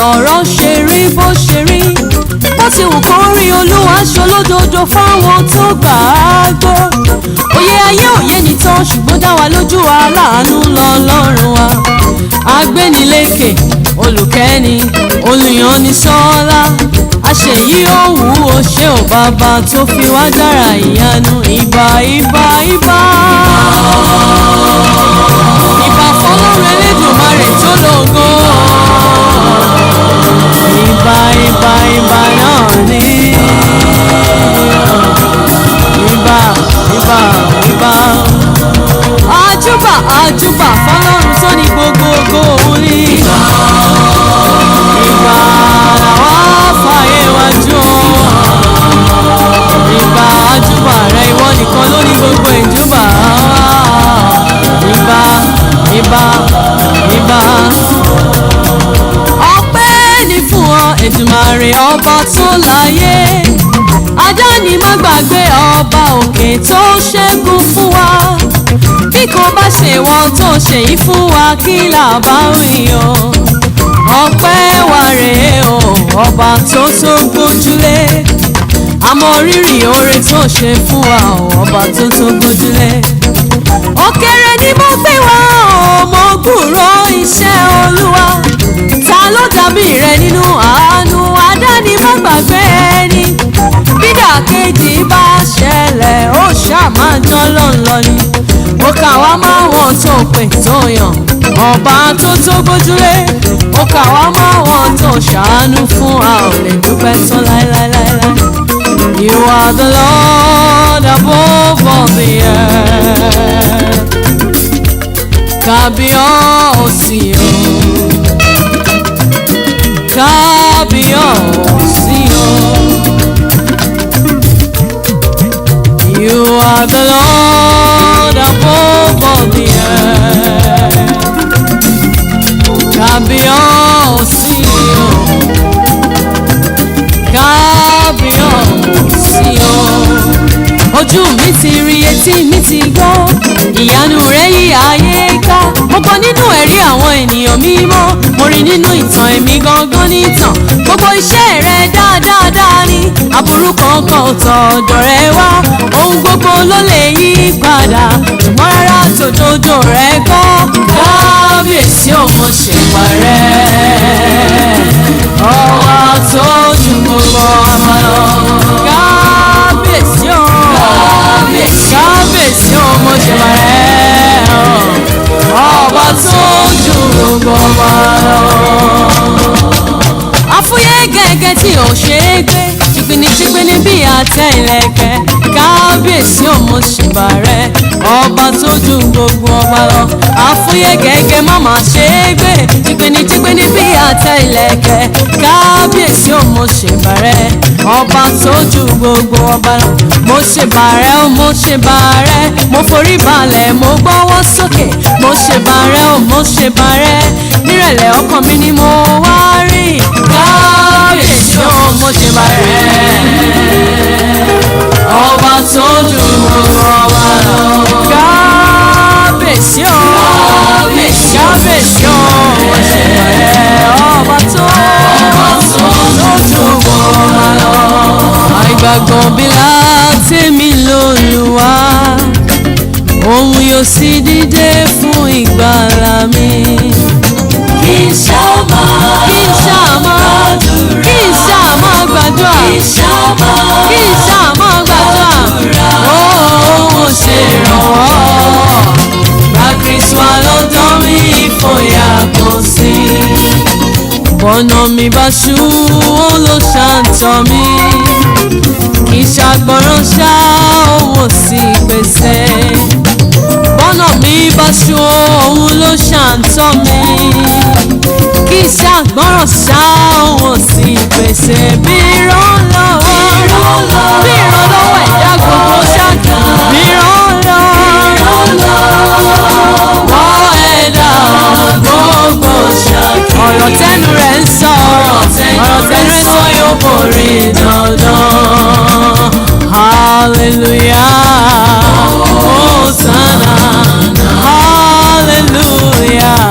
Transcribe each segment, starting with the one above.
lọ̀rọ̀ ṣe rí bó ṣe rí. Bó ti wù kó rí Olúwa ṣolódodo fáwọn tó gbà á gbọ́. Òye ayé òye nìtàn ṣùgbọ́n dá wa lójú aláàánú lọ́lọ́run wa. Agbénilékè olùkẹ́ni olùyànnisọ́lá. Àṣeyí òwú o ṣé ò bàbá tó fi wá dára ìyanu. Ìbà ìbà ìbà. Ìbà fọlọ́run Elédùmarè tó lógo. Ìbà ìbà ìbà náà ni. Ìbà ìbà ìbà. Àjúbà àjúbà fọlọ́run tó ní gbogbogbò òun ni. Ìbà làwa fàyè wájú o. Ìbà àjúbà rẹ ìwọ nìkan ló ní gbogbo ìjúbà. Ìbà ìbà ìbà. Ọpẹ́ ni fún ọ Èdùmàrè ọba tó láyé. Adáni má gbàgbé ọba òkè tó ṣẹ́gun fún wa. Bí kò bá ṣe wọ́n tó ṣe yìí fún wa kí là bá wí o. Ọpẹ́ wa rèé o ọba tó tó gbójúlé. Àmọ́ rírì oore tó ṣe fún wa o ọba tó tó gbójúlé. Òkèrè ni mo gbé wá o mo gbúrò iṣẹ́ Olúwa. Ta ló dàbí rẹ nínú àánú Adáni má gbàgbé ẹni. Bídà kejì bá ṣẹlẹ̀ ó ṣàmà jọlọ́n lọ ni. Ó kà wá máa wọ́n tó pè tó yàn ọba tó tó gbójúlé. Ó kà wá máa wọ́n tó ṣàánú fún a ò lè dúpẹ́ tán láéláéláé. You are the Lord above all the earth. Kábíyèsí o. Kábíyèsí o. You are the Lord above all the earth. Kábíyèsí o. Kábíyèsí o. Ojú mi ti rí etí mi ti gbọ́. Ìyanu rẹ̀ yí ayé ká. Mo gbọ́ nínú ẹ̀rí àwọn ènìyàn mímọ́. Mo rí nínú ìtàn èmi gangan nìtàn. Gbogbo iṣẹ́ rẹ̀ dáadáa ni. Aburú kankan ò tọ̀dọ̀ rẹ̀ wá. Ohun gbogbo ló lè yí padà. Ṣùgbọ́n rárá tòdodo rẹ̀ kọ́. Kábíyèsí ò mọ̀ ṣèwà rẹ̀. Ọba tó ju gbogbo ọmọ lọ. Kábíyèsí ò. Kábíyèsí ò mọ̀ ṣèwà rẹ̀. Ọba tó ju gbogbo ọmọ lọ. Àfúyẹ́ gẹ́gẹ́ tí ò ṣe é gbé. Ṣìgbìnìṣìgbìnì bí àtẹ ìlẹ̀kẹ̀. Kábíyèsí ò mọ̀ ṣèbà rẹ̀. Ọba tó ju gbogbo ọba lọ. Àfúyẹ́ gẹ́gẹ́ má má ṣe é gbé. Ṣìgbìnìṣìgbìnì bí àtẹ ìlẹ̀kẹ̀. Kábíyèsí ò mọ̀ ṣèbà rẹ̀. Ọba tó ju gbogbo ọba lọ. Mo ṣèbà rẹ̀ o mo ṣèbà rẹ̀. Mo forí balẹ̀ mo gbọ́wọ́ sókè. Mo ṣèbà rẹ̀ o mo ṣèbà rẹ̀. Nírẹ̀lẹ̀ ọkàn mi ni mo wá rí. Kábíyèsí ò mo ṣèbà rẹ̀. Ọba tó ju gbogbo ọba lọ. Kábíyèsí ò. Kábíyèsí ò mo ṣèbà rẹ̀. Ọba tó ju gbogbo ọba lọ. Àìgbàgbọ́ bí látẹ̀mí lÓlúwa. Òun yóò sì dìde fún ìgbàlà mi. Kì í ṣàmà gbàdúrà. Kì í ṣàmà gbàdúrà. Òun ṣe ìrànwọ́. Gba Kristu wá lọ́dọ̀ mi ìfòyà kò sí. Bọ́nà mi bá ṣú òun ló ṣàǹtọ̀ mi. Kì í ṣàgbọ́ràn ṣá òun sì pèsè. Bọ́nà mi bá ṣú òun ló ṣàǹtọ̀ mi. Kì í ṣàgbọ́ràn ṣá òun sì pèsè. Bí ìrànlọ́wọ́ ẹ̀dá gbogbo ṣáàkì. Bí ìrànlọ́wọ́ ẹ̀dá gbogbo ṣáàkì. Ọ̀rọ̀ tẹnu rẹ̀ ń sọ. Ọ̀rọ̀ tẹnu rẹ̀ sọ yóò borí dandan. Hallelujah. Hosanna. Hallelujah.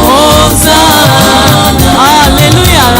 Hosanna. Hallelujah.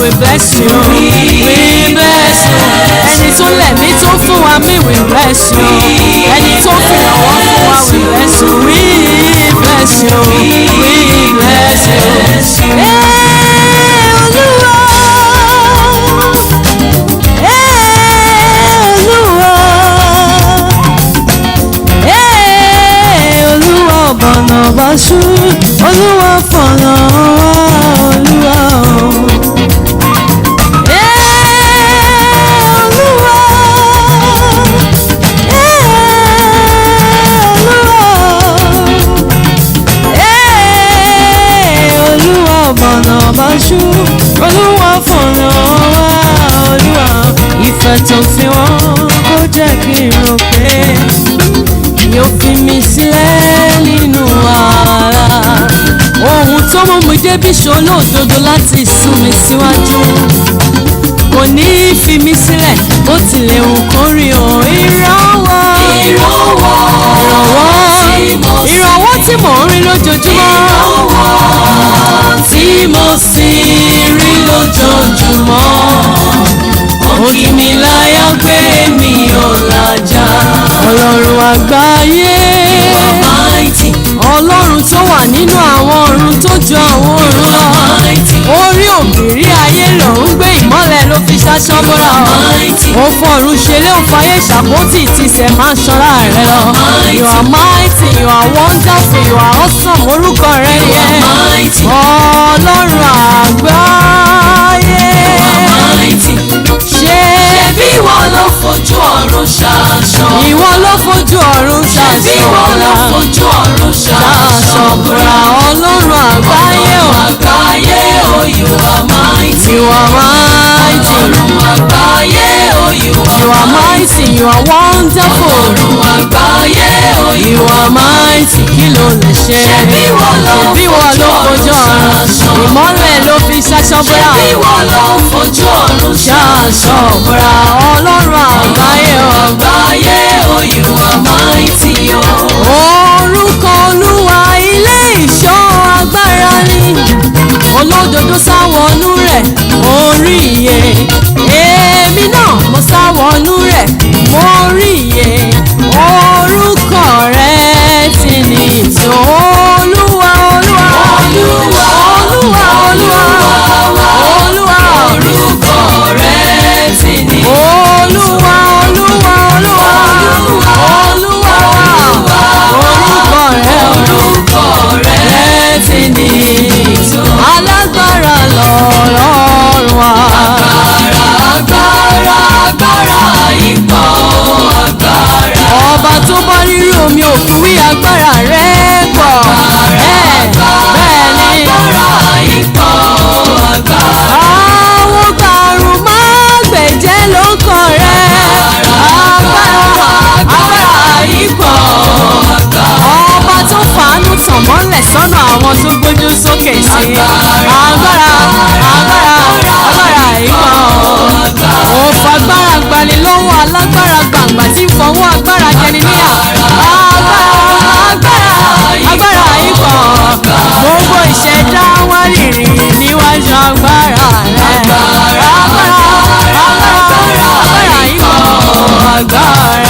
we bless you. We bless you. Ẹni tó lẹ̀mí tó fún wa mí, we bless you. Ẹni tó fi ọwọ́ fún wa, we bless you. We bless you. We bless you. Olúwa bọ̀nà báṣú, Olúwa fọ̀nà Olúwa báṣú, Olúwa fọ̀nà Olúwa. Ìfẹ́ tó fi wọ́n kó jẹ́ kí n rò pé yóò fi mi sílẹ̀ nínú wàhálà. Ohun tó mú mi débi ṣolódodo láti sún mi síwájú, kò ní fi mi sílẹ̀ bó tilẹ̀ wù kó rí o. Ìrànwọ́ tí mò ń rí lójoojúmọ́, tí mo sì rí lójoojúmọ́, ó kì mí láyà pé mi ò làjà. Ọlọ́run àgbáyé, Ọlọ́run tó wà nínú àwọn ọ̀run tó ju àwọn ọ̀run lọ. Orí òbírí ayé ló ń gbé, ìmọ́lẹ̀ ló fi ṣaṣọ bọ́ra. Ó fọ̀run ṣeré, ó fayé ṣàpótì tìṣẹ̀ máa ń ṣọ́ra rẹ lọ. You are mighty, you are wonderful, you are awesome, orúkọ rẹ yẹn. Ọlọ́run àgbáyé, ṣé bí ìwọ ló fojú ọ̀run ṣaṣọ? Ìwọ ló fojú ọ̀run ṣaṣọ. Ṣé bí ìwọ ló fojú ọ̀run ṣaṣọ? Ọlọ́run àgbáyé o. Àgbáyé o, you are mighty. You are mighty. Ọlọ́run àgbáyé o, you are mighty. You are wonderful. Ọlọ́run àgbáyé o, you are mighty. Kí ló lè ṣe? Ṣé bí ìwọ ló fojú ọ̀run ṣaṣọ? Ìmọ́lẹ̀ ló fi ṣaṣọ bọ́ra. Ṣé bí ìwọ ló fojú ọ̀run ṣaṣọ? Ọlọ́run àgbáyé o. Àgbáyé o, you are mighty o. Orúkọ Olúwa ilé ìṣọ́ agbára ni, olódodo sáwọnú rẹ̀ orí iye. Èmi náà mo sáwọnú rẹ̀ mo rí iye. Orúkọ rẹ̀ ti ní ìtò. Olúwa Olúwa Olúwa Olúwa Olúwa Olúwa. Orúkọ rẹ̀ ti ní ìtò. Olúwa Olúwa Olúwa Olúwa orúkọ rẹ̀ ti ní ìtò. Alágbára lọ́lọ́run wa. Agbára ipò agbára. Ọba tó bá rírú omi òkú wí, agbára rẹ̀ pọ̀. Bẹ́ẹ̀ ni agbára ipò agbára. Àwọn gbàrún máa gbèjẹ́ lóko rẹ̀. Agbára ipò agbára. Ọba tó fàánú tàn mọ́lẹ̀ sọ́nà àwọn tó gbójú sókè sí. Agbára ipò. Ó fagbára gbani lọ́wọ́ alágbára gbàǹgbà tí ń fọwọ́ agbára jẹni níyà. Agbára ipò. Gbogbo ìṣẹ̀dá wá rìnrìn níwájú agbára rẹ̀. Agbára ipò. Agbára.